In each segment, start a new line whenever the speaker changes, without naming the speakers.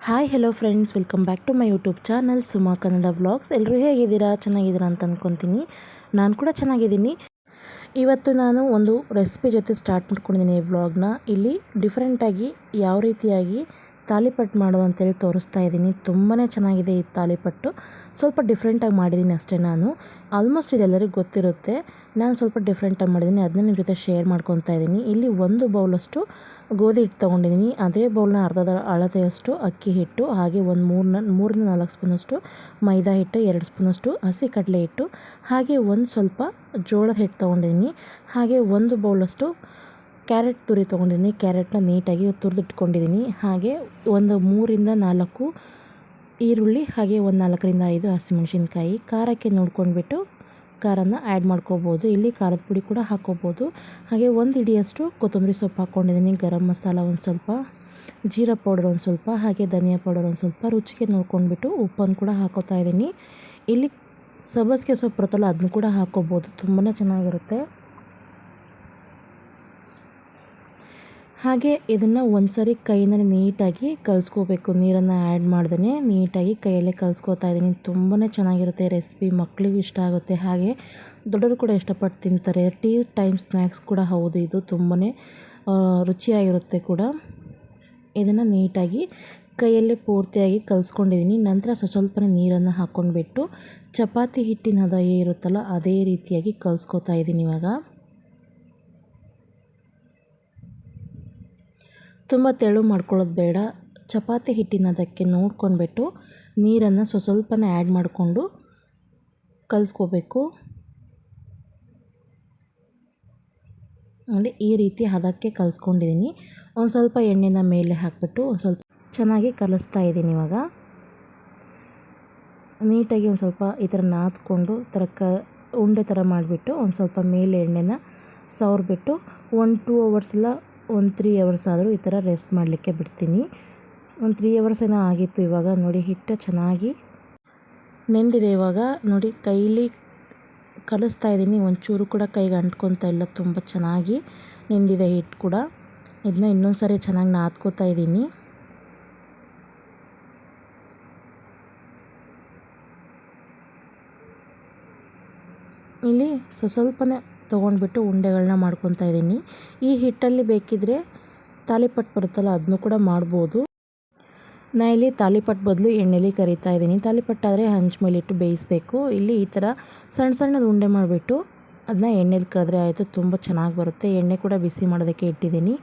Hi hello friends, welcome back to my YouTube channel Suma Kannada vlogs. ಎಲ್ಲರೂ ಹೇಗಿದ್ದೀರಾ? ಚೆನ್ನಾಗಿದ್ದೀರಾ ಅಂತ ಅಂದ್ಕೊತೀನಿ. ನಾನು ಕೂಡ ಚೆನ್ನಾಗಿದ್ದೀನಿ. ಇವತ್ತು ನಾನು ಒಂದು ರೆಸಿಪಿ ಜೊತೆ ಸ್ಟಾರ್ಟ್ ಮಾಡ್ಕೊಂಡಿದ್ದೀನಿ ಈ ವ್ಲಾಗ್ನ. ಇಲ್ಲಿ ಡಿಫ್ರೆಂಟಾಗಿ ಯಾವ ರೀತಿಯಾಗಿ ತಾಲಿಪಟ್ಟು ಮಾಡೋದು ಅಂತೇಳಿ ತೋರಿಸ್ತಾ ಇದ್ದೀನಿ. ತುಂಬಾ ಚೆನ್ನಾಗಿದೆ ಈ ತಾಲಿಪಟ್ಟು. ಸ್ವಲ್ಪ ಡಿಫ್ರೆಂಟಾಗಿ ಮಾಡಿದ್ದೀನಿ ಅಷ್ಟೇ. ನಾನು ಆಲ್ಮೋಸ್ಟ್ ಇದೆಲ್ಲರಿಗೂ ಗೊತ್ತಿರುತ್ತೆ. ನಾನು ಸ್ವಲ್ಪ ಡಿಫ್ರೆಂಟಾಗಿ ಮಾಡಿದ್ದೀನಿ, ಅದನ್ನ ನಿಮ್ಮ ಜೊತೆ ಶೇರ್ ಮಾಡ್ಕೊತಾ ಇದ್ದೀನಿ. ಇಲ್ಲಿ 1 ಬೌಲಷ್ಟು ಗೋಧಿ ಹಿಟ್ಟು ತೊಗೊಂಡಿದ್ದೀನಿ. ಅದೇ ಬೌಲ್ನ ಅರ್ಧದ ಅಳತೆಯಷ್ಟು ಅಕ್ಕಿ ಹಿಟ್ಟು, ಹಾಗೆ ಒಂದು 3ರಿಂದ 4 ಸ್ಪೂನಷ್ಟು ಮೈದಾ ಹಿಟ್ಟು, 2 ಸ್ಪೂನಷ್ಟು ಹಸಿ ಕಡಲೆ ಹಿಟ್ಟು, ಹಾಗೆ ಒಂದು ಸ್ವಲ್ಪ ಜೋಳದ ಹಿಟ್ಟು ತೊಗೊಂಡಿದ್ದೀನಿ. ಹಾಗೆ 1 ಬೌಲಷ್ಟು ಕ್ಯಾರೆಟ್ ತುರಿ ತೊಗೊಂಡಿದ್ದೀನಿ. ಕ್ಯಾರೆಟ್ನ ನೀಟಾಗಿ ತುರಿದಿಟ್ಕೊಂಡಿದ್ದೀನಿ. ಹಾಗೆ ಒಂದು 3ರಿಂದ 4 ಈರುಳ್ಳಿ, ಹಾಗೆ ಒಂದು 4ರಿಂದ 5 ಹಸಿಮೆಣಸಿನ್ಕಾಯಿ. ಖಾರಕ್ಕೆ ನೋಡ್ಕೊಂಡ್ಬಿಟ್ಟು ಖಾರನ ಆ್ಯಡ್ ಮಾಡ್ಕೋಬೋದು. ಇಲ್ಲಿ ಖಾರದ ಪುಡಿ ಕೂಡ ಹಾಕ್ಕೋಬೋದು. ಹಾಗೆ 1 ಹಿಡಿಯಷ್ಟು ಕೊತ್ತಂಬರಿ ಸೊಪ್ಪು ಹಾಕ್ಕೊಂಡಿದ್ದೀನಿ. ಗರಂ ಮಸಾಲ ಒಂದು ಸ್ವಲ್ಪ, ಜೀರಾ ಪೌಡರ್ ಒಂದು ಸ್ವಲ್ಪ, ಹಾಗೆ ಧನಿಯಾ ಪೌಡರ್ ಒಂದು ಸ್ವಲ್ಪ, ರುಚಿಗೆ ನೋಡ್ಕೊಂಡ್ಬಿಟ್ಟು ಉಪ್ಪನ್ನು ಕೂಡ ಹಾಕೋತಾ ಇದ್ದೀನಿ. ಇಲ್ಲಿ ಸಬ್ಬಸಿಗೆ ಸೊಪ್ಪು ಬರುತ್ತಲ್ಲ, ಅದನ್ನು ಕೂಡ ಹಾಕ್ಕೋಬೋದು. ತುಂಬಾ ಚೆನ್ನಾಗಿರುತ್ತೆ. ಹಾಗೆ ಇದನ್ನು ಒಂದು ಸರಿ ಕೈಯಿಂದ ನೀಟಾಗಿ ಕಲಿಸ್ಕೋಬೇಕು. ನೀರನ್ನು ಆ್ಯಡ್ ಮಾಡ್ದೇ ನೀಟಾಗಿ ಕೈಯಲ್ಲೇ ಕಲಿಸ್ಕೋತಾ ಇದ್ದೀನಿ. ತುಂಬಾ ಚೆನ್ನಾಗಿರುತ್ತೆ ರೆಸಿಪಿ. ಮಕ್ಕಳಿಗೂ ಇಷ್ಟ ಆಗುತ್ತೆ, ಹಾಗೆ ದೊಡ್ಡವರು ಕೂಡ ಇಷ್ಟಪಟ್ಟು ತಿಂತಾರೆ. ಟೀ ಟೈಮ್ ಸ್ನ್ಯಾಕ್ಸ್ ಕೂಡ ಹೌದು. ಇದು ತುಂಬಾ ರುಚಿಯಾಗಿರುತ್ತೆ ಕೂಡ. ಇದನ್ನು ನೀಟಾಗಿ ಕೈಯಲ್ಲೇ ಪೂರ್ತಿಯಾಗಿ ಕಲಿಸ್ಕೊಂಡಿದ್ದೀನಿ. ನಂತರ ಸ್ವಲ್ಪನೇ ನೀರನ್ನು ಹಾಕ್ಕೊಂಡ್ಬಿಟ್ಟು ಚಪಾತಿ ಹಿಟ್ಟಿನ ಹದ ಇರುತ್ತಲ್ಲ, ಅದೇ ರೀತಿಯಾಗಿ ಕಲಿಸ್ಕೋತಾ ಇದ್ದೀನಿ. ಇವಾಗ ತುಂಬ ತೆಳು ಮಾಡ್ಕೊಳ್ಳೋದು ಬೇಡ. ಚಪಾತಿ ಹಿಟ್ಟಿನದಕ್ಕೆ ನೋಡ್ಕೊಂಡ್ಬಿಟ್ಟು ನೀರನ್ನು ಸ್ವಲ್ಪನೇ ಆ್ಯಡ್ ಮಾಡಿಕೊಂಡು ಕಲಿಸ್ಕೋಬೇಕು. ನೋಡಿ, ಈ ರೀತಿ ಹದಕ್ಕೆ ಕಲಿಸ್ಕೊಂಡಿದ್ದೀನಿ. ಒಂದು ಸ್ವಲ್ಪ ಎಣ್ಣೆನ ಮೇಲೆ ಹಾಕಿಬಿಟ್ಟು ಒಂದು ಸ್ವಲ್ಪ ಚೆನ್ನಾಗಿ ಕಲಿಸ್ತಾ ಇದ್ದೀನಿ. ಇವಾಗ ನೀಟಾಗಿ ಒಂದು ಸ್ವಲ್ಪ ಈ ಥರ ನಾದ್ಕೊಂಡು ಉಂಡೆ ಥರ ಮಾಡಿಬಿಟ್ಟು ಒಂದು ಸ್ವಲ್ಪ ಮೇಲೆ ಎಣ್ಣೆನ ಸವರ್ಬಿಟ್ಟು 1-2 ಅವರ್ಸ್ ಇಲ್ಲ 3 ಅವರ್ಸ್ ಆದರೂ ಈ ಥರ ರೆಸ್ಟ್ ಮಾಡಲಿಕ್ಕೆ ಬಿಡ್ತೀನಿ. 3 ಅವರ್ಸ್ ಏನೋ ಆಗಿತ್ತು. ಇವಾಗ ನೋಡಿ, ಹಿಟ್ಟು ಚೆನ್ನಾಗಿ ನೆಂದಿದೆ. ಇವಾಗ ನೋಡಿ, ಕೈಲಿ ಕಲಿಸ್ತಾ ಇದ್ದೀನಿ. ಒಂಚೂರು ಕೂಡ ಕೈಗೆ ಅಂಟ್ಕೊತಾ ಇಲ್ಲ. ತುಂಬ ಚೆನ್ನಾಗಿ ನೆಂದಿದೆ ಹಿಟ್ಟು ಕೂಡ. ಇದನ್ನ ಇನ್ನೊಂದು ಸಾರಿ ಚೆನ್ನಾಗಿ ನಾದ್ಕೋತಾ ಇದ್ದೀನಿ. ಇಲ್ಲಿ ಸ್ವಲ್ಪನೇ ತೊಗೊಂಡ್ಬಿಟ್ಟು ಉಂಡೆಗಳನ್ನ ಮಾಡ್ಕೊತಾ ಇದ್ದೀನಿ. ಈ ಹಿಟ್ಟಲ್ಲಿ ಬೇಕಿದ್ದರೆ ತಾಲಿಪಟ್ಟು ಬರುತ್ತಲ್ಲ, ಅದನ್ನು ಕೂಡ ಮಾಡ್ಬೋದು. ನಾನು ಇಲ್ಲಿ ತಾಲಿಪಟ್ಟು ಬದಲು ಎಣ್ಣೆಲಿ ಕರಿತಾ ಇದ್ದೀನಿ. ತಾಲಿಪಟ್ಟಾದರೆ ಹಂಚು ಮೇಲಿಟ್ಟು ಬೇಯಿಸಬೇಕು. ಇಲ್ಲಿ ಈ ಥರ ಸಣ್ಣದು ಉಂಡೆ ಮಾಡಿಬಿಟ್ಟು ಅದನ್ನ ಎಣ್ಣೆಲಿ ಕರೆದ್ರೆ ಆಯಿತು. ತುಂಬ ಚೆನ್ನಾಗಿ ಬರುತ್ತೆ. ಎಣ್ಣೆ ಕೂಡ ಬಿಸಿ ಮಾಡೋದಕ್ಕೆ ಇಟ್ಟಿದ್ದೀನಿ.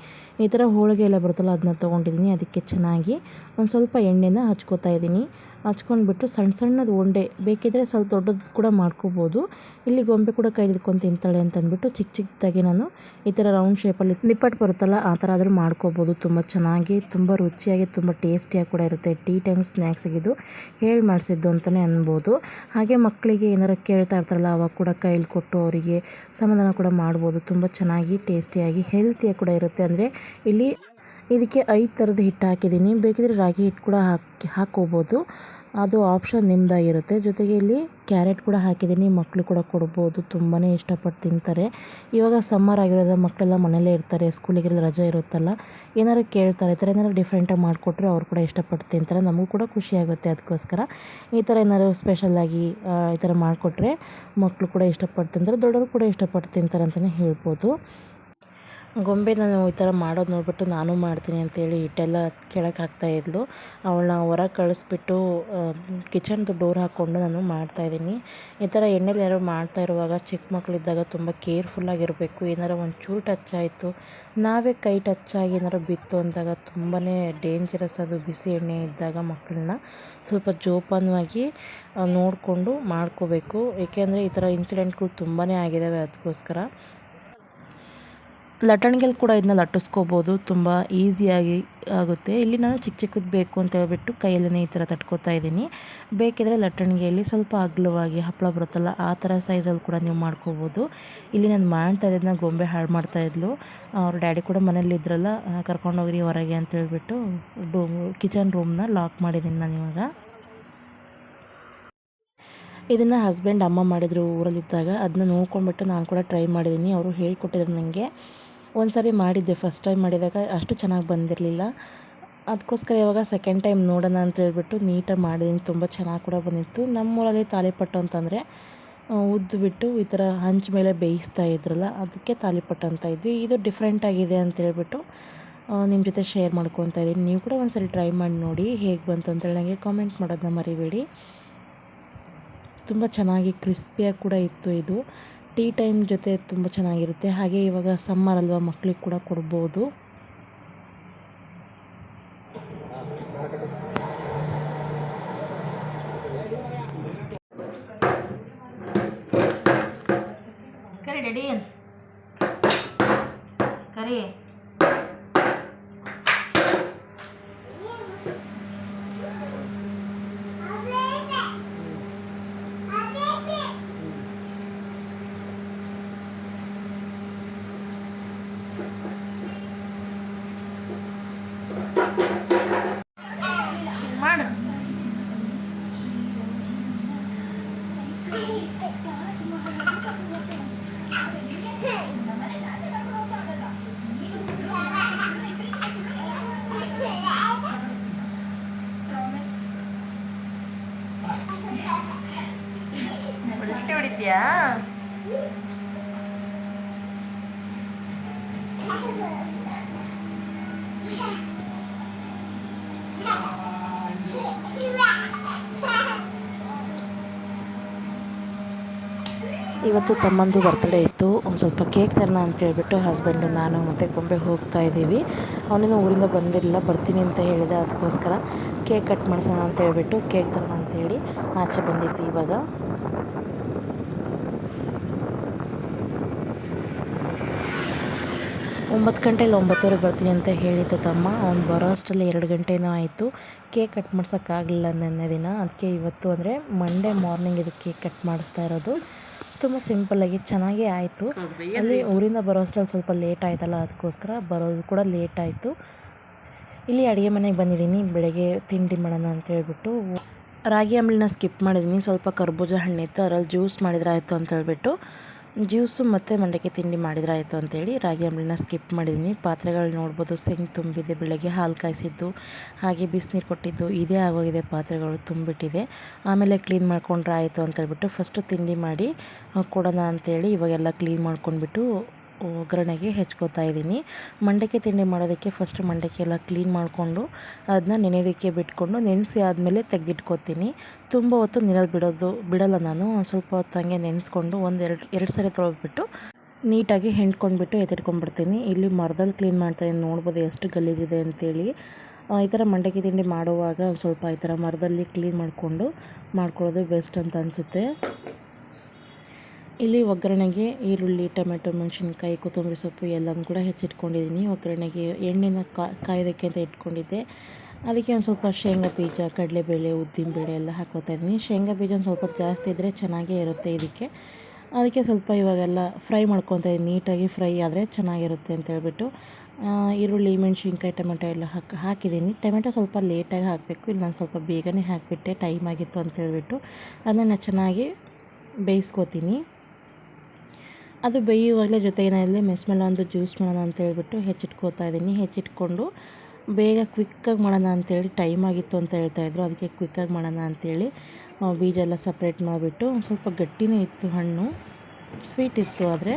ಈ ಥರ ಹೋಳಿಗೆ ಎಲ್ಲ ಬರುತ್ತಲ್ಲ, ಅದನ್ನ ತೊಗೊಂಡಿದ್ದೀನಿ. ಅದಕ್ಕೆ ಚೆನ್ನಾಗಿ ಒಂದು ಸ್ವಲ್ಪ ಎಣ್ಣೆನ ಹಚ್ಕೋತಾ ಇದ್ದೀನಿ. ಹಚ್ಕೊಂಡ್ಬಿಟ್ಟು ಸಣ್ಣದು ಉಂಡೆ ಬೇಕಿದ್ದರೆ ಸ್ವಲ್ಪ ದೊಡ್ಡದು ಕೂಡ ಮಾಡ್ಕೋಬೋದು. ಇಲ್ಲಿ ಗೊಂಬೆ ಕೂಡ ಕೈ ಹಿಡ್ಕೊಂಡು ತಿಂತಾಳೆ ಅಂತಂದ್ಬಿಟ್ಟು ಚಿಕ್ಕದಾಗಿ ನಾನು ಈ ಥರ ರೌಂಡ್ ಶೇಪಲ್ಲಿ ನಿಪ್ಪಟ್ಟು ಬರುತ್ತಲ್ಲ, ಆ ಥರ ಆದರೂ ಮಾಡ್ಕೋಬೋದು. ತುಂಬ ಚೆನ್ನಾಗಿ, ತುಂಬ ರುಚಿಯಾಗಿ, ತುಂಬ ಟೇಸ್ಟಿಯಾಗಿ ಕೂಡ ಇರುತ್ತೆ. ಟೀ ಟೈಮ್ ಸ್ನ್ಯಾಕ್ಸಿಗೆ ಇದು ಹೇಳಿ ಮಾಡಿಸಿದ್ದು ಅಂತಲೇ ಅನ್ಬೋದು. ಹಾಗೆ ಮಕ್ಕಳಿಗೆ ಏನಾರು ಕೇಳ್ತಾ ಇರ್ತಾರಲ್ಲ, ಅವಾಗ ಕೂಡ ಕೈಲಿ ಕೊಟ್ಟು ಅವರಿಗೆ ಸಮಾಧಾನ ಕೂಡ ಮಾಡ್ಬೋದು. ತುಂಬ ಚೆನ್ನಾಗಿ, ಟೇಸ್ಟಿಯಾಗಿ, ಹೆಲ್ತಿಯಾಗಿ ಕೂಡ ಇರುತ್ತೆ. ಅಂದರೆ ಇಲ್ಲಿ ಇದಕ್ಕೆ 5 ಥರದ ಹಿಟ್ಟು ಹಾಕಿದ್ದೀನಿ. ಬೇಕಿದ್ರೆ ರಾಗಿ ಹಿಟ್ಟು ಕೂಡ ಹಾಕ್ಕೋಬೋದು. ಅದು ಆಪ್ಷನ್ ನಿಮ್ಮದಾಗಿರುತ್ತೆ. ಜೊತೆಗೆ ಇಲ್ಲಿ ಕ್ಯಾರೆಟ್ ಕೂಡ ಹಾಕಿದ್ದೀನಿ. ಮಕ್ಕಳು ಕೂಡ ಕೊಡ್ಬೋದು. ತುಂಬಾ ಇಷ್ಟಪಟ್ಟು ತಿಂತಾರೆ. ಇವಾಗ ಸಮ್ಮರ್ ಆಗಿರೋದ್ರಿಂದ ಮಕ್ಕಳೆಲ್ಲ ಮನೆಯಲ್ಲೇ ಇರ್ತಾರೆ. ಸ್ಕೂಲಿಗೆಲ್ಲ ರಜೆ ಇರುತ್ತಲ್ಲ, ಏನಾರು ಕೇಳ್ತಾರೆ. ಈ ಥರ ಏನಾರು ಡಿಫ್ರೆಂಟಾಗಿ ಮಾಡಿಕೊಟ್ರೆ ಅವ್ರು ಕೂಡ ಇಷ್ಟಪಟ್ಟು ತಿಂತಾರೆ. ನಮಗೂ ಕೂಡ ಖುಷಿಯಾಗುತ್ತೆ. ಅದಕ್ಕೋಸ್ಕರ ಈ ಥರ ಏನಾದ್ರು ಸ್ಪೆಷಲಾಗಿ ಈ ಥರ ಮಾಡಿಕೊಟ್ರೆ ಮಕ್ಕಳು ಕೂಡ ಇಷ್ಟಪಟ್ಟು ತಿಂತಾರೆ, ದೊಡ್ಡವರು ಕೂಡ ಇಷ್ಟಪಟ್ಟು ತಿಂತಾರೆ ಅಂತಲೇ ಹೇಳ್ಬೋದು. ಗೊಂಬೆ ನಾನು ಈ ಥರ ಮಾಡೋದು ನೋಡಿಬಿಟ್ಟು ನಾನು ಮಾಡ್ತೀನಿ ಅಂತೇಳಿ ಹಿಟ್ಟೆಲ್ಲ ಕೆಳಗೆ ಹಾಕ್ತಾಯಿದ್ಲು. ಅವಳನ್ನ ಹೊರಗೆ ಕಳಿಸ್ಬಿಟ್ಟು ಕಿಚನ್ದು ಡೋರ್ ಹಾಕ್ಕೊಂಡು ನಾನು ಮಾಡ್ತಾಯಿದ್ದೀನಿ. ಈ ಥರ ಎಣ್ಣೆಲಿ ಯಾರು ಮಾಡ್ತಾ ಇರುವಾಗ ಚಿಕ್ಕ ಮಕ್ಕಳಿದ್ದಾಗ ತುಂಬ ಕೇರ್ಫುಲ್ಲಾಗಿರಬೇಕು. ಏನಾರು ಒಂಚೂರು ಟಚ್ ಆಯಿತು, ನಾವೇ ಕೈ ಟಚ್ ಆಗಿ ಏನಾರು ಬಿತ್ತು ಅಂದಾಗ ತುಂಬಾ ಡೇಂಜರಸ್. ಅದು ಬಿಸಿ ಎಣ್ಣೆ ಇದ್ದಾಗ ಮಕ್ಕಳನ್ನ ಸ್ವಲ್ಪ ಜೋಪಾನವಾಗಿ ನೋಡಿಕೊಂಡು ಮಾಡ್ಕೋಬೇಕು. ಏಕೆಂದರೆ ಈ ಥರ ಇನ್ಸಿಡೆಂಟ್ಗಳು ತುಂಬಾ ಆಗಿದ್ದಾವೆ. ಅದಕ್ಕೋಸ್ಕರ ಲಟ್ಟಣಿಗೆಲ್ಲಿ ಕೂಡ ಇದನ್ನ ಲಟ್ಟಿಸ್ಕೋಬೋದು. ತುಂಬ ಈಸಿಯಾಗಿ ಆಗುತ್ತೆ. ಇಲ್ಲಿ ನಾನು ಚಿಕ್ಕದು ಬೇಕು ಅಂತ ಹೇಳ್ಬಿಟ್ಟು ಕೈಯಲ್ಲೇ ಈ ಥರ ತಟ್ಕೋತಾ ಇದ್ದೀನಿ. ಬೇಕಿದ್ರೆ ಲಟ್ಟಣಿಗೆಯಲ್ಲಿ ಸ್ವಲ್ಪ ಅಗಲವಾಗಿ ಹಪ್ಪಳ ಬರುತ್ತಲ್ಲ, ಆ ಥರ ಸೈಜಲ್ಲಿ ಕೂಡ ನೀವು ಮಾಡ್ಕೋಬೋದು. ಇಲ್ಲಿ ನಾನು ಮಾಡ್ತಾ ಇದ್ದದನ್ನ ಗೊಂಬೆ ಹಾಳು ಮಾಡ್ತಾಯಿದ್ಲು. ಅವ್ರ ಡ್ಯಾಡಿ ಕೂಡ ಮನೇಲಿ ಇದ್ರಲ್ಲ, ಕರ್ಕೊಂಡೋಗ್ರಿ ಹೊರಗೆ ಅಂತ ಹೇಳ್ಬಿಟ್ಟು ಕಿಚನ್ ರೂಮ್ನ ಲಾಕ್ ಮಾಡಿದ್ದೀನಿ ನಾನು. ಇವಾಗ ಇದನ್ನು ಹಸ್ಬೆಂಡ್ ಅಮ್ಮ ಮಾಡಿದರು ಊರಲ್ಲಿದ್ದಾಗ. ಅದನ್ನ ನೋಡ್ಕೊಂಡ್ಬಿಟ್ಟು ನಾನು ಕೂಡ ಟ್ರೈ ಮಾಡಿದ್ದೀನಿ. ಅವರು ಹೇಳ್ಕೊಟ್ಟಿದ್ರು ನನಗೆ. ಒಂದು ಸಾರಿ ಮಾಡಿದ್ದೆ. ಫಸ್ಟ್ ಟೈಮ್ ಮಾಡಿದಾಗ ಅಷ್ಟು ಚೆನ್ನಾಗಿ ಬಂದಿರಲಿಲ್ಲ. ಅದಕ್ಕೋಸ್ಕರ ಇವಾಗ ಸೆಕೆಂಡ್ ಟೈಮ್ ನೋಡೋಣ ಅಂತ ಹೇಳ್ಬಿಟ್ಟು ನೀಟಾಗಿ ಮಾಡಿದ್ದೀನಿ. ತುಂಬ ಚೆನ್ನಾಗಿ ಕೂಡ ಬಂದಿತ್ತು. ನಮ್ಮೂರಲ್ಲಿ ತಾಲಿಪಟ್ಟು ಅಂತಂದರೆ ಉದ್ದುಬಿಟ್ಟು ಈ ಥರ ಹಂಚು ಮೇಲೆ ಬೇಯಿಸ್ತಾ ಇದ್ರಲ್ಲ, ಅದಕ್ಕೆ ತಾಲಿಪಟ್ಟು ಅಂತ ಇದ್ವಿ. ಇದು ಡಿಫ್ರೆಂಟ್ ಆಗಿದೆ ಅಂತ ಹೇಳ್ಬಿಟ್ಟು ನಿಮ್ಮ ಜೊತೆ ಶೇರ್ ಮಾಡ್ಕೊತಾ ಇದ್ದೀನಿ. ನೀವು ಕೂಡ ಒಂದ್ಸರಿ ಟ್ರೈ ಮಾಡಿ ನೋಡಿ ಹೇಗೆ ಬಂತು ಅಂತೇಳಿ ನನಗೆ ಕಾಮೆಂಟ್ ಮಾಡೋದನ್ನ ಮರಿಬೇಡಿ. ತುಂಬ ಚೆನ್ನಾಗಿ ಕ್ರಿಸ್ಪಿಯಾಗಿ ಕೂಡ ಇತ್ತು. ಇದು ಟೀ ಟೈಮ್ ಜೊತೆ ತುಂಬ ಚೆನ್ನಾಗಿರುತ್ತೆ. ಹಾಗೆ ಇವಾಗ ಸಮ್ಮರ್ ಅಲ್ವಾ, ಮಕ್ಕಳಿಗೆ ಕೂಡ ಕೊಡ್ಬೋದು.
ಕರಿ ಡ್ಯಾಡಿ ಕರಿ. ಮಾಡು. ಉಲ್ಟೆ ಹೊಡಿತೀಯಾ?
ಇವತ್ತು ತಮ್ಮಂದು ಬರ್ತ್ಡೇ ಇತ್ತು. ಒಂದು ಸ್ವಲ್ಪ ಕೇಕ್ ತರೋಣ ಅಂತೇಳ್ಬಿಟ್ಟು ಹಸ್ಬೆಂಡು, ನಾನು ಮತ್ತು ಗೊಂಬೆ ಹೋಗ್ತಾ ಇದ್ದೀವಿ. ಅವನಿನ್ನೂ ಊರಿಂದ ಬಂದಿರಲಿಲ್ಲ, ಬರ್ತೀನಿ ಅಂತ ಹೇಳಿದೆ. ಅದಕ್ಕೋಸ್ಕರ ಕೇಕ್ ಕಟ್ ಮಾಡಿಸೋಣ ಅಂತೇಳ್ಬಿಟ್ಟು ಕೇಕ್ ತರೋಣ ಅಂತೇಳಿ ಆಚೆ ಬಂದಿದ್ವಿ. ಇವಾಗ 9 ಗಂಟೆಯಲ್ಲಿ 9:30 ಬರ್ತೀನಿ ಅಂತ ಹೇಳಿದ್ದ ತಮ್ಮ. ಅವ್ನು ಬರೋ ಅಷ್ಟರಲ್ಲಿ 2 ಗಂಟೆನೂ ಆಯಿತು. ಕೇಕ್ ಕಟ್ ಮಾಡ್ಸೋಕ್ಕಾಗಲಿಲ್ಲ ನೆನ್ನೆ ದಿನ. ಅದಕ್ಕೆ ಇವತ್ತು ಅಂದರೆ ಮಂಡೇ ಮಾರ್ನಿಂಗ್ ಇದು ಕೇಕ್ ಕಟ್ ಮಾಡಿಸ್ತಾ ಇರೋದು. ತುಂಬ ಸಿಂಪಲ್ಲಾಗಿ ಚೆನ್ನಾಗೇ ಆಯಿತು. ಅಲ್ಲಿ ಊರಿಂದ ಬರೋ ಅಷ್ಟರಲ್ಲಿ ಸ್ವಲ್ಪ ಲೇಟ್ ಆಯ್ತಲ್ಲ, ಅದಕ್ಕೋಸ್ಕರ ಬರೋದು ಕೂಡ ಲೇಟ್ ಆಯಿತು. ಇಲ್ಲಿ ಅಡುಗೆ ಮನೆಗೆ ಬಂದಿದ್ದೀನಿ. ಬೆಳಗ್ಗೆ ತಿಂಡಿ ಮಾಡೋಣ ಅಂತ ಹೇಳ್ಬಿಟ್ಟು ರಾಗಿ ಅಂಬಲಿನ ಸ್ಕಿಪ್ ಮಾಡಿದ್ದೀನಿ. ಸ್ವಲ್ಪ ಕರ್ಬೂಜ ಹಣ್ಣಿತ್ತು, ಅದರಲ್ಲಿ ಜ್ಯೂಸ್ ಮಾಡಿದ್ರೆ ಆಯಿತು ಅಂತ ಹೇಳ್ಬಿಟ್ಟು ಜ್ಯೂಸು ಮತ್ತು ಮಂಡಕ್ಕಿ ತಿಂಡಿ ಮಾಡಿದ್ರಾಯಿತು ಅಂತೇಳಿ ರಾಗಿ ಅಂಬಲಿನ ಸ್ಕಿಪ್ ಮಾಡಿದ್ದೀನಿ. ಪಾತ್ರೆಗಳು ನೋಡ್ಬೋದು, ಸಿಂಕ್ ತುಂಬಿದೆ. ಬೆಳಗ್ಗೆ ಹಾಲು ಕಾಯಿಸಿದ್ದು ಹಾಗೆ ಬಿಸಿನೀರು ಕೊಟ್ಟಿದ್ದು ಇದೇ ಆಗೋಗಿದೆ. ಪಾತ್ರೆಗಳು ತುಂಬಿಟ್ಟಿದೆ. ಆಮೇಲೆ ಕ್ಲೀನ್ ಮಾಡ್ಕೊಂಡ್ರೆ ಆಯಿತು ಅಂತೇಳ್ಬಿಟ್ಟು ಫಸ್ಟು ತಿಂಡಿ ಮಾಡಿ ಕೊಡೋಣ ಅಂಥೇಳಿ ಇವಾಗೆಲ್ಲ ಕ್ಲೀನ್ ಮಾಡ್ಕೊಂಡ್ಬಿಟ್ಟು ಒಗ್ಗರಣೆಗೆ ಹೆಚ್ಕೋತಾ ಇದ್ದೀನಿ. ಮಂಡಕ್ಕಿ ತಿಂಡಿ ಮಾಡೋದಕ್ಕೆ ಫಸ್ಟ್ ಮಂಡಕ್ಕಿ ಎಲ್ಲ ಕ್ಲೀನ್ ಮಾಡಿಕೊಂಡು ಅದನ್ನ ನೆನೆಯೋದಕ್ಕೆ ಬಿಟ್ಕೊಂಡು ನೆನೆಸಿ ಆದಮೇಲೆ ತೆಗೆದಿಟ್ಕೋತೀನಿ. ತುಂಬ ಹೊತ್ತು ನೀರಲ್ಲಿ ಬಿಡಲ್ಲ ನಾನು. ಸ್ವಲ್ಪ ಹೊತ್ತು ಹಂಗೆ ನೆನೆಸ್ಕೊಂಡು ಎರಡು ಸರಿ ತೊಳೆದ್ಬಿಟ್ಟು ನೀಟಾಗಿ ಹೆಣ್ಕೊಂಡ್ಬಿಟ್ಟು ಎತ್ತಿಟ್ಕೊಂಡ್ಬಿಡ್ತೀನಿ. ಇಲ್ಲಿ ಮರದಲ್ಲಿ ಕ್ಲೀನ್ ಮಾಡ್ತಾಯಿದ್ದೀನಿ. ನೋಡ್ಬೋದು ಎಷ್ಟು ಗಲೀಜಿದೆ ಅಂತೇಳಿ. ಈ ಥರ ಮಂಡಕ್ಕಿ ತಿಂಡಿ ಮಾಡುವಾಗ ಸ್ವಲ್ಪ ಈ ಥರ ಮರದಲ್ಲಿ ಕ್ಲೀನ್ ಮಾಡ್ಕೊಳ್ಳೋದು ಬೆಸ್ಟ್ ಅಂತ ಅನಿಸುತ್ತೆ. ಇಲ್ಲಿ ಒಗ್ಗರಣೆಗೆ ಈರುಳ್ಳಿ, ಟೊಮೆಟೊ, ಮೆಣಸಿನ್ಕಾಯಿ, ಕೊತ್ತಂಬರಿ ಸೊಪ್ಪು ಎಲ್ಲನೂ ಕೂಡ ಹೆಚ್ಚಿಟ್ಕೊಂಡಿದ್ದೀನಿ. ಒಗ್ಗರಣೆಗೆ ಎಣ್ಣೆನ ಕಾಯೋದಕ್ಕೆ ಅಂತ ಇಟ್ಕೊಂಡಿದ್ದೆ. ಅದಕ್ಕೆ ಒಂದು ಸ್ವಲ್ಪ ಶೇಂಗಾ ಬೀಜ, ಕಡಲೆಬೇಳೆ, ಉದ್ದಿನಬೇಳೆ ಎಲ್ಲ ಹಾಕ್ಕೋತಾ ಇದ್ದೀನಿ. ಶೇಂಗಾ ಬೀಜ ಒಂದು ಸ್ವಲ್ಪ ಜಾಸ್ತಿ ಇದ್ದರೆ ಚೆನ್ನಾಗೇ ಇರುತ್ತೆ ಇದಕ್ಕೆ. ಅದಕ್ಕೆ ಸ್ವಲ್ಪ ಇವಾಗೆಲ್ಲ ಫ್ರೈ ಮಾಡ್ಕೊತಾ ಇದ್ದೀನಿ. ನೀಟಾಗಿ ಫ್ರೈ ಆದರೆ ಚೆನ್ನಾಗಿರುತ್ತೆ ಅಂತೇಳ್ಬಿಟ್ಟು ಈರುಳ್ಳಿ, ಮೆಣಸಿನ್ಕಾಯಿ, ಟೊಮೆಟೊ ಎಲ್ಲ ಹಾಕಿದ್ದೀನಿ. ಟೊಮೆಟೊ ಸ್ವಲ್ಪ ಲೇಟಾಗಿ ಹಾಕಬೇಕು. ಇಲ್ಲಿ ನಾನು ಸ್ವಲ್ಪ ಬೇಗನೆ ಹಾಕಿಬಿಟ್ಟೆ, ಟೈಮ್ ಆಗಿತ್ತು ಅಂತೇಳ್ಬಿಟ್ಟು ಅದನ್ನು ಚೆನ್ನಾಗಿ ಬೇಯಿಸ್ಕೊತೀನಿ. ಅದು ಬೇಯುವಾಗಲೇ ಜೊತೆಗೇನಲ್ಲಿ ಮೆಸ್ಮೆಲ್ಲ ಜ್ಯೂಸ್ ಮಾಡೋಣ ಅಂತೇಳ್ಬಿಟ್ಟು ಹೆಚ್ಚಿಟ್ಕೋತಾ ಇದ್ದೀನಿ. ಹೆಚ್ಚಿಟ್ಕೊಂಡು ಬೇಗ ಕ್ವಿಕ್ಕಾಗಿ ಮಾಡೋಣ ಅಂತೇಳಿ ಟೈಮ್ ಆಗಿತ್ತು ಅಂತ ಹೇಳ್ತಾಯಿದ್ರು. ಅದಕ್ಕೆ ಕ್ವಿಕ್ಕಾಗಿ ಮಾಡೋಣ ಅಂತೇಳಿ ಬೀಜ ಎಲ್ಲ ಸಪ್ರೇಟ್ ಮಾಡಿಬಿಟ್ಟು ಸ್ವಲ್ಪ ಗಟ್ಟಿನೇ ಇತ್ತು ಹಣ್ಣು, ಸ್ವೀಟ್ ಇತ್ತು. ಆದರೆ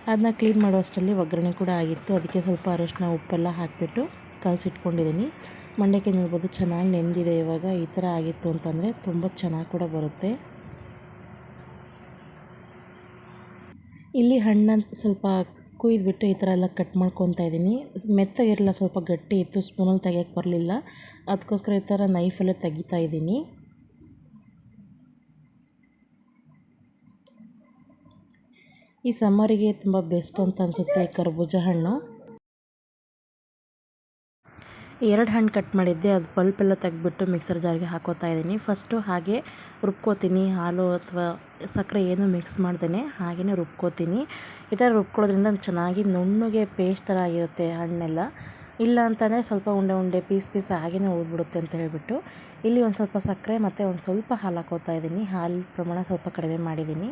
ಅದನ್ನ ಕ್ಲೀನ್ ಮಾಡೋ ಅಷ್ಟರಲ್ಲಿ ಒಗ್ಗರಣೆ ಕೂಡ ಆಗಿತ್ತು. ಅದಕ್ಕೆ ಸ್ವಲ್ಪ ಅರಶಿನ, ಉಪ್ಪೆಲ್ಲ ಹಾಕಿಬಿಟ್ಟು ಕಲಸಿಟ್ಕೊಂಡಿದ್ದೀನಿ. ಮಂಡಕ್ಕಿ ನೋಡ್ಬೋದು ಚೆನ್ನಾಗಿ ನೆಂದಿದೆ. ಇವಾಗ ಈ ಥರ ಆಗಿತ್ತು ಅಂತಂದರೆ ತುಂಬ ಚೆನ್ನಾಗಿ ಕೂಡ ಬರುತ್ತೆ. ಇಲ್ಲಿ ಹಣ್ಣನ್ನು ಸ್ವಲ್ಪ ಕುಯ್ದುಬಿಟ್ಟು ಈ ಥರ ಎಲ್ಲ ಕಟ್ ಮಾಡ್ಕೊತಾ ಇದ್ದೀನಿ. ಮೆತ್ತಗಿರಲ್ಲ, ಸ್ವಲ್ಪ ಗಟ್ಟಿ ಇತ್ತು, ಸ್ಪೂನಲ್ಲಿ ತೆಗಿಯೋಕ್ಕೆ ಬರಲಿಲ್ಲ. ಅದಕ್ಕೋಸ್ಕರ ಈ ಥರ ನೈಫಲ್ಲೇ ತೆಗಿತಾ ಇದ್ದೀನಿ. ಈ ಸಮ್ಮರಿಗೆ ತುಂಬ ಬೆಸ್ಟ್ ಅಂತ ಅನಿಸುತ್ತೆ ಕರ್ಬೂಜ ಹಣ್ಣು. 2 ಹಣ್ಣು ಕಟ್ ಮಾಡಿದ್ದೆ, ಅದು ಪಲ್ಪೆಲ್ಲ ತೆಗೆದ್ಬಿಟ್ಟು ಮಿಕ್ಸರ್ ಜಾರಿಗೆ ಹಾಕೋತಾ ಇದ್ದೀನಿ. ಫಸ್ಟು ಹಾಗೆ ರುಬ್ಕೋತೀನಿ. ಹಾಲು ಅಥವಾ ಸಕ್ಕರೆ ಏನು ಮಿಕ್ಸ್ ಮಾಡ್ದೇ ಹಾಗೆಯೇ ರುಬ್ಕೋತೀನಿ. ಈ ಥರ ರುಬ್ಕೊಳ್ಳೋದ್ರಿಂದ ಚೆನ್ನಾಗಿ ನುಣ್ಣಗೆ ಪೇಸ್ಟ್ ಥರ ಆಗಿರುತ್ತೆ ಹಣ್ಣೆಲ್ಲ. ಇಲ್ಲ ಅಂತಂದರೆ ಸ್ವಲ್ಪ ಉಂಡೆ ಪೀಸ್ ಹಾಗೆಯೇ ಉಳಿದ್ಬಿಡುತ್ತೆ ಅಂತ ಹೇಳ್ಬಿಟ್ಟು ಇಲ್ಲಿ ಒಂದು ಸ್ವಲ್ಪ ಸಕ್ಕರೆ ಮತ್ತು ಒಂದು ಸ್ವಲ್ಪ ಹಾಲು ಹಾಕೋತಾ ಇದ್ದೀನಿ. ಹಾಲು ಪ್ರಮಾಣ ಸ್ವಲ್ಪ ಕಡಿಮೆ ಮಾಡಿದ್ದೀನಿ.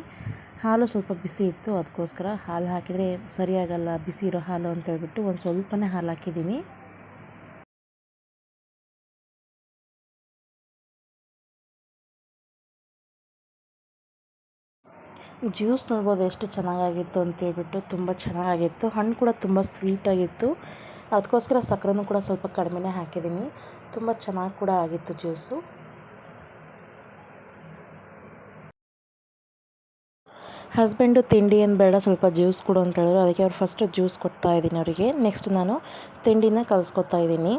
ಹಾಲು ಸ್ವಲ್ಪ ಬಿಸಿ ಇತ್ತು, ಅದಕ್ಕೋಸ್ಕರ ಹಾಲು ಹಾಕಿದರೆ ಸರಿಯಾಗಲ್ಲ ಬಿಸಿ ಇರೋ ಹಾಲು ಅಂತ ಹೇಳ್ಬಿಟ್ಟು ಒಂದು ಸ್ವಲ್ಪನೇ ಹಾಲು ಹಾಕಿದ್ದೀನಿ. ಜ್ಯೂಸ್ ನೋಡ್ಬೋದು ಎಷ್ಟು ಚೆನ್ನಾಗಾಗಿತ್ತು ಅಂತೇಳ್ಬಿಟ್ಟು, ತುಂಬ ಚೆನ್ನಾಗಿತ್ತು. ಹಣ್ಣು ಕೂಡ ತುಂಬ ಸ್ವೀಟಾಗಿತ್ತು, ಅದಕ್ಕೋಸ್ಕರ ಸಕ್ಕರೆನೂ ಕೂಡ ಸ್ವಲ್ಪ ಕಡಿಮೆನೇ ಹಾಕಿದ್ದೀನಿ. ತುಂಬ ಚೆನ್ನಾಗಿ ಕೂಡ ಆಗಿತ್ತು ಜ್ಯೂಸು. ಹಸ್ಬೆಂಡು ತಿಂಡಿ ಏನು ಬೇಡ ಸ್ವಲ್ಪ ಜ್ಯೂಸ್ ಕೊಡು ಅಂತ ಹೇಳಿದ್ರು, ಅದಕ್ಕೆ ಅವ್ರು ಫಸ್ಟು ಜ್ಯೂಸ್ ಕೊಡ್ತಾಯಿದ್ದೀನಿ ಅವರಿಗೆ. ನೆಕ್ಸ್ಟ್ ನಾನು ತಿಂಡಿನ ಕಲಿಸ್ಕೊತಾ ಇದ್ದೀನಿ.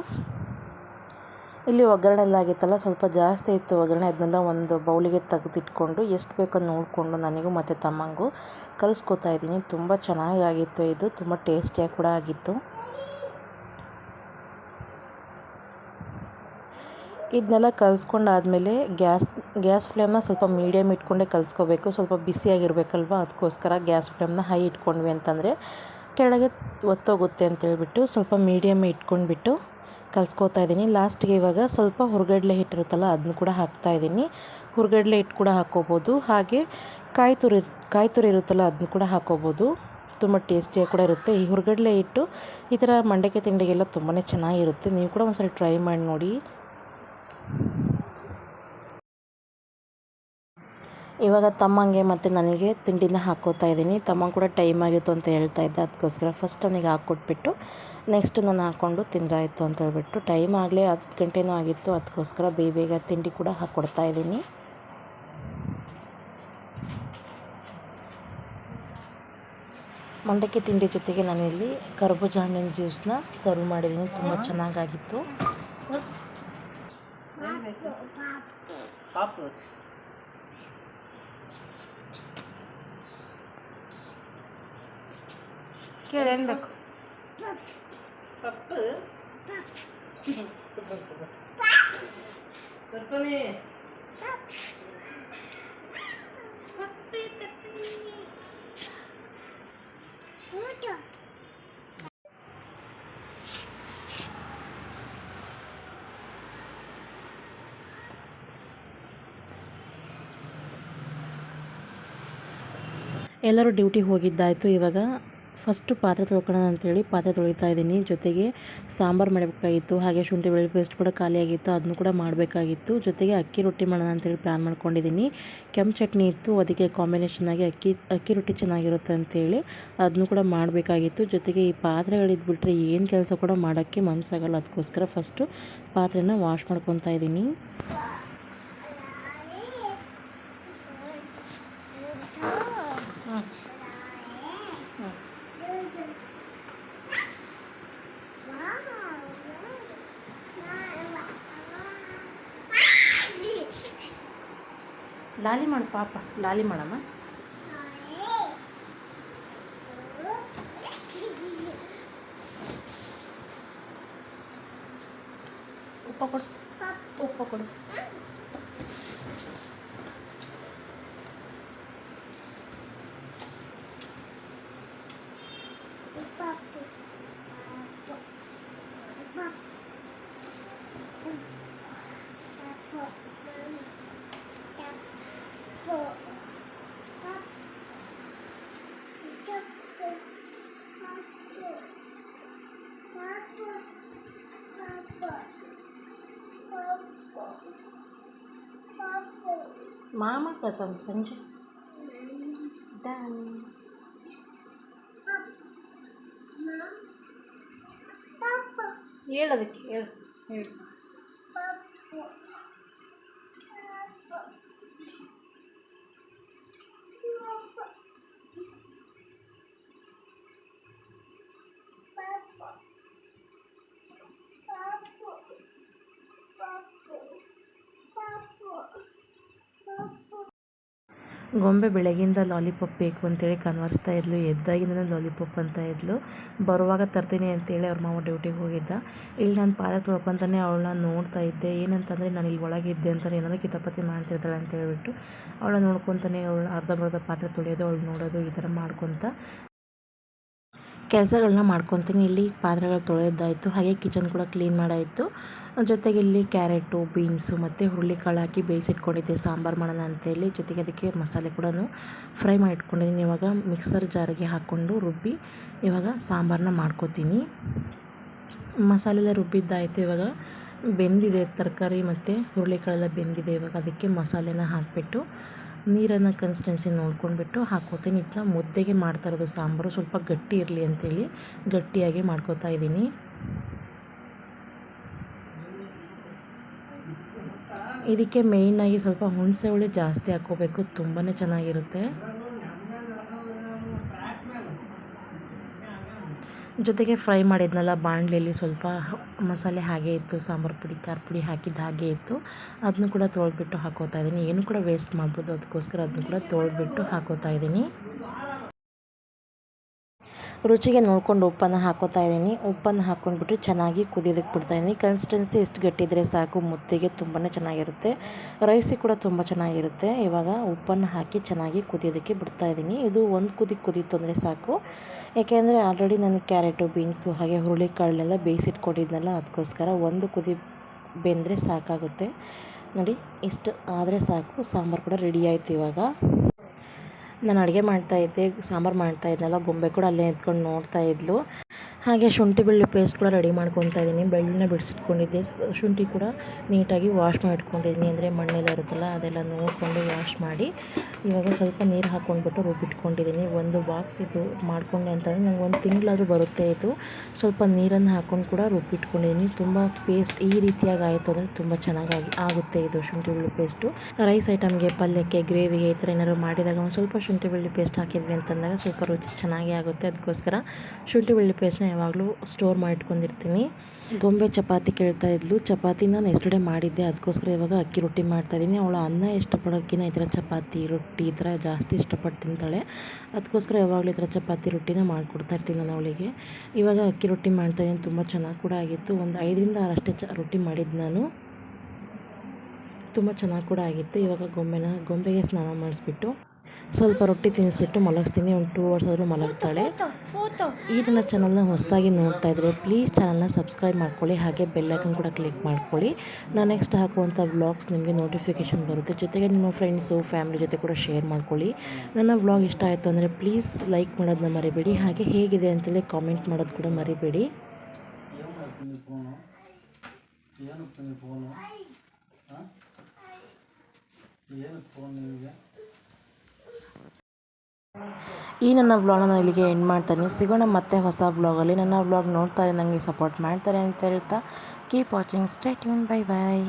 ಇಲ್ಲಿ ಒಗ್ಗರಣೆ ಎಲ್ಲ ಆಗಿತ್ತಲ್ಲ, ಸ್ವಲ್ಪ ಜಾಸ್ತಿ ಇತ್ತು ಒಗ್ಗರಣೆ. ಅದನ್ನೆಲ್ಲ ಒಂದು ಬೌಲಿಗೆ ತೆಗೆದಿಟ್ಕೊಂಡು ಎಷ್ಟು ಬೇಕೋ ನೋಡಿಕೊಂಡು ನನಗೂ ಮತ್ತು ತಮ್ಮಂಗೂ ಕಲಿಸ್ಕೊತಾ ಇದ್ದೀನಿ. ತುಂಬ ಚೆನ್ನಾಗಿತ್ತು, ಇದು ತುಂಬ ಟೇಸ್ಟಿಯಾಗಿ ಕೂಡ ಆಗಿತ್ತು. ಇದನ್ನೆಲ್ಲ ಕಲಿಸ್ಕೊಂಡಾದ್ಮೇಲೆ ಗ್ಯಾಸ್ ಫ್ಲೇಮ್ನ ಸ್ವಲ್ಪ ಮೀಡಿಯಮ್ ಇಟ್ಕೊಂಡೇ ಕಲಿಸ್ಕೋಬೇಕು. ಸ್ವಲ್ಪ ಬಿಸಿಯಾಗಿರಬೇಕಲ್ವ, ಅದಕ್ಕೋಸ್ಕರ ಗ್ಯಾಸ್ ಫ್ಲೇಮ್ನ ಹೈ ಇಟ್ಕೊಂಡ್ವಿ ಅಂತಂದರೆ ಕೆಳಗೆ ಒತ್ತೋಗುತ್ತೆ ಅಂತೇಳ್ಬಿಟ್ಟು ಸ್ವಲ್ಪ ಮೀಡಿಯಮ್ ಇಟ್ಕೊಂಡ್ಬಿಟ್ಟು ಕಲಿಸ್ಕೋತಾ ಇದ್ದೀನಿ. ಲಾಸ್ಟಿಗೆ ಇವಾಗ ಸ್ವಲ್ಪ ಹುರ್ಗಡ್ಲೆ ಹಿಟ್ಟಿರುತ್ತಲ್ಲ ಅದನ್ನು ಕೂಡ ಹಾಕ್ತಾಯಿದ್ದೀನಿ. ಹುರ್ಗಡ್ಲೆ ಹಿಟ್ಟು ಕೂಡ ಹಾಕ್ಕೋಬೋದು, ಹಾಗೆ ಕಾಯಿ ತುರಿ ಇರುತ್ತಲ್ಲ ಅದನ್ನು ಕೂಡ ಹಾಕ್ಕೋಬೋದು. ತುಂಬ ಟೇಸ್ಟಿಯಾಗಿ ಕೂಡ ಇರುತ್ತೆ. ಈ ಹುರ್ಗಡ್ಲೆ ಹಿಟ್ಟು ಈ ಥರ ಮಂಡಕ್ಕಿ ತಿಂಡಿಗೆಲ್ಲ ತುಂಬಾ ಚೆನ್ನಾಗಿರುತ್ತೆ. ನೀವು ಕೂಡ ಒಂದ್ಸಲ ಟ್ರೈ ಮಾಡಿ ನೋಡಿ. ಇವಾಗ ತಮ್ಮಂಗೆ ಮತ್ತು ನನಗೆ ತಿಂಡಿನ ಹಾಕ್ಕೋತಾ ಇದ್ದೀನಿ. ತಮ್ಮಂಗೆ ಕೂಡ ಟೈಮ್ ಆಗಿತ್ತು ಅಂತ ಹೇಳ್ತಾ ಇದ್ದೆ, ಅದಕ್ಕೋಸ್ಕರ ಫಸ್ಟ್ ಅವನಿಗೆ ಹಾಕ್ಕೊಟ್ಬಿಟ್ಟು ನೆಕ್ಸ್ಟ್ ನಾನು ಹಾಕ್ಕೊಂಡು ತಿಂದಾಯಿತು ಅಂತ ಹೇಳ್ಬಿಟ್ಟು. ಟೈಮ್ ಆಗಲೇ 10 ಗಂಟೆನೂ ಆಗಿತ್ತು, ಅದಕ್ಕೋಸ್ಕರ ಬೇಗ ತಿಂಡಿ ಕೂಡ ಹಾಕ್ಕೊಡ್ತಾ ಇದ್ದೀನಿ. ಮಂಡಕ್ಕಿ ತಿಂಡಿ ಜೊತೆಗೆ ನಾನಿಲ್ಲಿ ಕರ್ಬೂಜ ಹಣ್ಣಿನ ಜ್ಯೂಸನ್ನ ಸರ್ವ್ ಮಾಡಿದ್ದೀನಿ. ತುಂಬ ಚೆನ್ನಾಗಾಗಿತ್ತು. ಕೇಳಬೇಕು ಎಲ್ಲರೂ ಡ್ಯೂಟಿಗೆ ಹೋಗಿದ್ದಾಯಿತು. ಇವಾಗ ಫಸ್ಟು ಪಾತ್ರೆ ತೊಳ್ಕೊಳ್ಳೋಣ ಅಂತೇಳಿ ಪಾತ್ರೆ ತೊಳಿತಾ ಇದ್ದೀನಿ. ಜೊತೆಗೆ ಸಾಂಬಾರು ಮಾಡಬೇಕಾಗಿತ್ತು, ಹಾಗೆ ಶುಂಠಿ ಬೆಳ್ಳುಳ್ಳಿ ಪೇಸ್ಟ್ ಕೂಡ ಖಾಲಿಯಾಗಿತ್ತು, ಅದನ್ನು ಕೂಡ ಮಾಡಬೇಕಾಗಿತ್ತು. ಜೊತೆಗೆ ಅಕ್ಕಿ ರೊಟ್ಟಿ ಮಾಡೋಣ ಅಂತೇಳಿ ಪ್ಲ್ಯಾನ್ ಮಾಡ್ಕೊಂಡಿದ್ದೀನಿ. ಕೆಂಪು ಚಟ್ನಿ ಇತ್ತು, ಅದಕ್ಕೆ ಕಾಂಬಿನೇಷನ್ನಾಗಿ ಅಕ್ಕಿ ರೊಟ್ಟಿ ಚೆನ್ನಾಗಿರುತ್ತೆ ಅಂತೇಳಿ ಅದನ್ನು ಕೂಡ ಮಾಡಬೇಕಾಗಿತ್ತು. ಜೊತೆಗೆ ಈ ಪಾತ್ರೆಗಳಿದ್ಬಿಟ್ರೆ ಏನು ಕೆಲಸ ಕೂಡ ಮಾಡೋಕ್ಕೆ ಮನಸ್ಸಾಗಲ್ಲ, ಅದಕ್ಕೋಸ್ಕರ ಫಸ್ಟು ಪಾತ್ರೆನ ವಾಶ್ ಮಾಡ್ಕೊತಾ ಇದ್ದೀನಿ. ಲಾಲಿ ಮಾಡು ಪಾಪ, ಲಾಲಿ ಮಾಡಮ್ಮ. ಉಪ್ಪ ಕೊಡು, ಉಪ್ಪ ಕೊಡು. ಮಾಮ ತರ್ತಾನೆ ಸಂಜೆ ಡ್ಯಾನ್ಸ್. ಹೇಳೋದಕ್ಕೆ ಹೇಳು ಹೇಳು. ಗೊಂಬೆ ಬೆಳಗಿಂದ ಲಾಲಿಪಾಪ್ ಬೇಕು ಅಂತೇಳಿ ಕನ್ವರ್ಸ್ತಾ ಇದ್ಲು. ಎದ್ದಾಗಿಂದ ಲಾಲಿಪಾಪ್ ಅಂತ ಇದ್ಲು. ಬರುವಾಗ ತರ್ತೀನಿ ಅಂತೇಳಿ ಅವ್ರ ಮಾವ ಡ್ಯೂಟಿಗೆ ಹೋಗಿದ್ದ. ಇಲ್ಲಿ ನಾನು ಪಾತ್ರೆ ತೊಳ್ಕೊತಾನೆ ಅವಳನ್ನ ನೋಡ್ತಾ ಇದ್ದೆ. ಏನಂತಂದರೆ ನಾನು ಇಲ್ಲಿ ಒಳಗಿದ್ದೆ ಅಂತಾರೆ ಏನಾದ್ರು ಕಿತಾಪತಿ ಮಾಡ್ತಿರ್ತಾಳೆ ಅಂತ ಹೇಳ್ಬಿಟ್ಟು ಅವಳ ನೋಡ್ಕೊತಾನೆ ಅವಳು ಅರ್ಧಂಬರ್ಧ ಪಾತ್ರೆ ತೊಳೆಯೋದು, ಅವಳು ನೋಡೋದು, ಈ ಥರ ಮಾಡ್ಕೊತ ಕೆಲಸಗಳನ್ನ ಮಾಡ್ಕೊತೀನಿ. ಇಲ್ಲಿ ಪಾತ್ರೆಗಳು ತೊಳೆದಾಯಿತು, ಹಾಗೆ ಕಿಚನ್ ಕೂಡ ಕ್ಲೀನ್ ಮಾಡಾಯಿತು. ಜೊತೆಗೆ ಇಲ್ಲಿ ಕ್ಯಾರೆಟು, ಬೀನ್ಸು ಮತ್ತು ಹುರುಳಿಕಾಳು ಹಾಕಿ ಬೇಯಿಸಿಟ್ಕೊಂಡಿದ್ದೆ ಸಾಂಬಾರು ಮಾಡೋಣ ಅಂತೇಳಿ. ಜೊತೆಗೆ ಅದಕ್ಕೆ ಮಸಾಲೆ ಕೂಡ ಫ್ರೈ ಮಾಡಿ ಇಟ್ಕೊಂಡಿದ್ದೀನಿ. ಇವಾಗ ಮಿಕ್ಸರ್ ಜಾರಿಗೆ ಹಾಕ್ಕೊಂಡು ರುಬ್ಬಿ ಇವಾಗ ಸಾಂಬಾರನ್ನ ಮಾಡ್ಕೋತೀನಿ. ಮಸಾಲೆ ಎಲ್ಲ ರುಬ್ಬಿದ್ದಾಯಿತು. ಇವಾಗ ಬೆಂದಿದೆ ತರಕಾರಿ ಮತ್ತು ಹುರುಳಿಕಾಳೆಲ್ಲ ಬೆಂದಿದೆ. ಇವಾಗ ಅದಕ್ಕೆ ಮಸಾಲೆನ ಹಾಕಿಬಿಟ್ಟು ನೀರನ್ನು ಕನ್ಸಿಸ್ಟೆನ್ಸಿ ನೋಡ್ಕೊಂಡ್ಬಿಟ್ಟು ಹಾಕ್ಕೋತೀನಿ. ಇದನ್ನ ಮುದ್ದೆಗೆ ಮಾಡ್ತಾ ಇರೋದು ಸಾಂಬಾರು, ಸ್ವಲ್ಪ ಗಟ್ಟಿ ಇರಲಿ ಅಂತೇಳಿ ಗಟ್ಟಿಯಾಗಿ ಮಾಡ್ಕೋತಾ ಇದ್ದೀನಿ. ಇದಕ್ಕೆ ಮೇಯ್ನಾಗಿ ಸ್ವಲ್ಪ ಹುಣಸೆ ಹುಳಿ ಜಾಸ್ತಿ ಹಾಕ್ಕೋಬೇಕು, ತುಂಬಾ ಚೆನ್ನಾಗಿರುತ್ತೆ. ಜೊತೆಗೆ ಫ್ರೈ ಮಾಡಿದ್ನಲ್ಲ ಬಾಣಲೆಯಲ್ಲಿ ಸ್ವಲ್ಪ ಮಸಾಲೆ ಹಾಗೆ ಇತ್ತು, ಸಾಂಬಾರು ಪುಡಿ ಖಾರ ಪುಡಿ ಹಾಕಿದ್ದು ಹಾಗೆ ಇತ್ತು. ಅದನ್ನು ಕೂಡ ತೊಳೆದ್ಬಿಟ್ಟು ಹಾಕೋತಾ ಇದ್ದೀನಿ. ಏನು ಕೂಡ ವೇಸ್ಟ್ ಮಾಡ್ಬೋದು, ಅದಕ್ಕೋಸ್ಕರ ಅದನ್ನು ಕೂಡ ತೊಳೆದ್ಬಿಟ್ಟು ಹಾಕೋತಾ ಇದ್ದೀನಿ. ರುಚಿಗೆ ನೋಡ್ಕೊಂಡು ಉಪ್ಪನ್ನು ಹಾಕೋತಾ ಇದ್ದೀನಿ. ಉಪ್ಪನ್ನು ಹಾಕ್ಕೊಂಡ್ಬಿಟ್ಟು ಚೆನ್ನಾಗಿ ಕುದಿಯೋದಕ್ಕೆ ಬಿಡ್ತಾಯಿದ್ದೀನಿ. ಕನ್ಸಿಸ್ಟೆನ್ಸಿ ಎಷ್ಟು ಗಟ್ಟಿದ್ರೆ ಸಾಕು, ಮುದ್ದೆಗೆ ತುಂಬಾ ಚೆನ್ನಾಗಿರುತ್ತೆ, ರೈಸಿಗೆ ಕೂಡ ತುಂಬ ಚೆನ್ನಾಗಿರುತ್ತೆ. ಇವಾಗ ಉಪ್ಪನ್ನು ಹಾಕಿ ಚೆನ್ನಾಗಿ ಕುದಿಯೋದಕ್ಕೆ ಬಿಡ್ತಾಯಿದ್ದೀನಿ. ಇದು ಒಂದು ಕುದೀತು ಅಂದರೆ ಸಾಕು, ಯಾಕೆಂದರೆ ಆಲ್ರೆಡಿ ನಾನು ಕ್ಯಾರೆಟು, ಬೀನ್ಸು ಹಾಗೆ ಹುರುಳಿಕಾಳನ್ನೆಲ್ಲ ಬೇಯಿಸಿಟ್ಕೊಂಡಿದ್ನಲ್ಲ, ಅದಕ್ಕೋಸ್ಕರ ಒಂದು ಕುದಿ ಬೆಂದರೆ ಸಾಕಾಗುತ್ತೆ. ನೋಡಿ, ಇಷ್ಟು ಆದರೆ ಸಾಕು, ಸಾಂಬಾರು ಕೂಡ ರೆಡಿ ಆಯಿತು. ಇವಾಗ ನಾನು ಅಡುಗೆ ಮಾಡ್ತಾಯಿದ್ದೆ, ಸಾಂಬಾರು ಮಾಡ್ತಾಯಿದ್ನಲ್ಲ, ಗೊಂಬೆ ಕೂಡ ಅಲ್ಲೇ ಎತ್ಕೊಂಡು ನೋಡ್ತಾ ಇದ್ಲು. ಹಾಗೆ ಶುಂಠಿ ಬೆಳ್ಳುಳ್ಳಿ ಪೇಸ್ಟ್ ಕೂಡ ರೆಡಿ ಮಾಡ್ಕೊತಾ ಇದ್ದೀನಿ. ಬೆಳ್ಳುಳ್ಳಿನ ಬಿಡಿಸಿಟ್ಕೊಂಡಿದ್ದೆ, ಶುಂಠಿ ಕೂಡ ನೀಟಾಗಿ ವಾಶ್ ಮಾಡಿಟ್ಕೊಂಡಿದ್ದೀನಿ. ಅಂದರೆ ಮಣ್ಣೆಲ್ಲ ಇರುತ್ತಲ್ಲ ಅದೆಲ್ಲ ನೋಡಿಕೊಂಡು ವಾಶ್ ಮಾಡಿ ಇವಾಗ ಸ್ವಲ್ಪ ನೀರು ಹಾಕ್ಕೊಂಡ್ಬಿಟ್ಟು ರುಬ್ಬಿಟ್ಕೊಂಡಿದ್ದೀನಿ. ಒಂದು ಬಾಕ್ಸ್ ಇದು ಮಾಡಿಕೊಂಡೆ ಅಂತಂದರೆ ನಂಗೆ ಒಂದು ತಿಂಗಳಾದರೂ ಬರುತ್ತೆ. ಇದು ಸ್ವಲ್ಪ ನೀರನ್ನು ಹಾಕ್ಕೊಂಡು ಕೂಡ ರುಬ್ಬಿಟ್ಕೊಂಡಿದ್ದೀನಿ. ತುಂಬ ಪೇಸ್ಟ್ ಈ ರೀತಿಯಾಗಿ ಆಯಿತು ಅಂದರೆ ತುಂಬ ಚೆನ್ನಾಗಿ ಆಗುತ್ತೆ ಇದು ಶುಂಠಿ ಬೆಳ್ಳುಳ್ಳಿ ಪೇಸ್ಟು. ರೈಸ್ ಐಟಮ್ಗೆ, ಪಲ್ಯಕ್ಕೆ, ಗ್ರೇವಿಗೆ ಈ ಥರ ಏನಾದ್ರು ಮಾಡಿದಾಗ ಒಂದು ಸ್ವಲ್ಪ ಶುಂಠಿ ಬೆಳ್ಳುಳ್ಳಿ ಪೇಸ್ಟ್ ಹಾಕಿದ್ವಿ ಅಂತಂದಾಗ ಸ್ವಲ್ಪ ರುಚಿ ಚೆನ್ನಾಗಿ ಆಗುತ್ತೆ. ಅದಕ್ಕೋಸ್ಕರ ಶುಂಠಿ ಬೆಳ್ಳುಳ್ಳಿ ಪೇಸ್ಟ್ನ ಯಾವಾಗಲೂ ಸ್ಟೋರ್ ಮಾಡಿಟ್ಕೊಂಡಿರ್ತೀನಿ. ಗೊಂಬೆ ಚಪಾತಿ ಕೇಳ್ತಾ ಇದ್ಲು. ಚಪಾತಿ ನಾನು ಎಸ್ಟರ್ಡೇ ಮಾಡಿದ್ದೆ, ಅದಕ್ಕೋಸ್ಕರ ಇವಾಗ ಅಕ್ಕಿ ರೊಟ್ಟಿ ಮಾಡ್ತಾಯಿದ್ದೀನಿ. ಅವಳು ಅನ್ನ ಇಷ್ಟಪಡೋಕ್ಕಿಂತ ಈ ಥರ ಚಪಾತಿ ರೊಟ್ಟಿ ಈ ಥರ ಜಾಸ್ತಿ ಇಷ್ಟಪಟ್ಟು ತಿಂತಾಳೆ. ಅದಕ್ಕೋಸ್ಕರ ಯಾವಾಗಲೂ ಈ ಥರ ಚಪಾತಿ ರೊಟ್ಟಿನ ಮಾಡಿಕೊಡ್ತಾ ಇರ್ತೀನಿ ನಾನು ಅವಳಿಗೆ. ಇವಾಗ ಅಕ್ಕಿ ರೊಟ್ಟಿ ಮಾಡ್ತಾಯಿದ್ದೀನಿ, ತುಂಬ ಚೆನ್ನಾಗಿ ಕೂಡ ಆಗಿತ್ತು. ಒಂದು 5ರಿಂದ 6 ಅಷ್ಟೇ ರೊಟ್ಟಿ ಮಾಡಿದ್ದು ನಾನು, ತುಂಬ ಚೆನ್ನಾಗಿ ಕೂಡ ಆಗಿತ್ತು. ಇವಾಗ ಗೊಂಬೆಗೆ ಸ್ನಾನ ಮಾಡಿಸ್ಬಿಟ್ಟು ಸ್ವಲ್ಪ ರೊಟ್ಟಿ ತಿನ್ನಿಸ್ಬಿಟ್ಟು ಮಲಗಿಸ್ತೀನಿ. ಒಂದು 2 ಅವರ್ಸ್ ಆದರೂ ಮಲಗ್ತಾಳೆ. ಈ ನನ್ನ ಚಾನಲ್ನ ಹೊಸದಾಗಿ ನೋಡ್ತಾ ಇದ್ದರೆ ಪ್ಲೀಸ್ ಚಾನಲ್ನ ಸಬ್ಸ್ಕ್ರೈಬ್ ಮಾಡ್ಕೊಳ್ಳಿ, ಹಾಗೆ ಬೆಲ್ ಐಕನ್ ಕೂಡ ಕ್ಲಿಕ್ ಮಾಡ್ಕೊಳ್ಳಿ. ನಾನು ನೆಕ್ಸ್ಟ್ ಹಾಕುವಂಥ ವ್ಲಾಗ್ಸ್ ನಿಮಗೆ ನೋಟಿಫಿಕೇಷನ್ ಬರುತ್ತೆ. ಜೊತೆಗೆ ನಿಮ್ಮ ಫ್ರೆಂಡ್ಸು, ಫ್ಯಾಮಿಲಿ ಜೊತೆ ಕೂಡ ಶೇರ್ ಮಾಡ್ಕೊಳ್ಳಿ. ನನ್ನ ವ್ಲಾಗ್ ಇಷ್ಟ ಆಯಿತು ಅಂದರೆ ಪ್ಲೀಸ್ ಲೈಕ್ ಮಾಡೋದನ್ನ ಮರಿಬೇಡಿ, ಹಾಗೆ ಹೇಗಿದೆ ಅಂತೇಳಿ ಕಾಮೆಂಟ್ ಮಾಡೋದು ಕೂಡ ಮರಿಬೇಡಿ. ಈ ನನ್ನ ವ್ಲಾಗ್ನ ನಾನು ಇಲ್ಲಿಗೆ ಎಂಡ್ ಮಾಡ್ತಾನೆ. ಸಿಗೋಣ ಮತ್ತೆ ಹೊಸ ವ್ಲಾಗಲ್ಲಿ. ನನ್ನ ವ್ಲಾಗ್ ನೋಡ್ತಾರೆ, ನನಗೆ ಸಪೋರ್ಟ್ ಮಾಡ್ತಾರೆ ಅಂತ ಹೇಳ್ತಾ keep watching, stay tune, bye ಬಾಯ್.